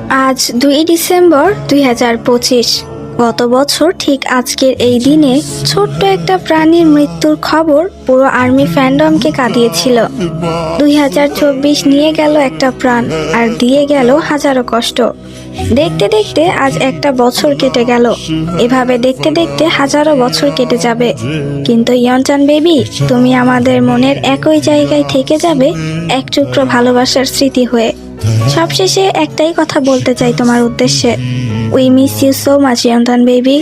আজ 2 ডিসেম্বর 2025। গত বছর ঠিক আজকের এই দিনে ছোট্ট একটা প্রাণীর মৃত্যুর খবর পুরো আর্মি ফ্যান্ডমকে কাঁদিয়েছিল। 2024 নিয়ে গেল একটা প্রাণ আর দিয়ে গেল হাজারো কষ্ট। দেখতে দেখতে আজ একটা বছর কেটে গেল। এভাবে দেখতে দেখতে হাজারো বছর কেটে যাবে, কিন্তু ইয়নচান বেবি, তুমি আমাদের মনের একই জায়গায় থেকে যাবে, এক টুকরো ভালোবাসার স্মৃতি হয়ে। সবশেষে একটাই কথা বলতে চাই তোমার উদ্দেশ্যে, we miss you so much Yeonjun baby.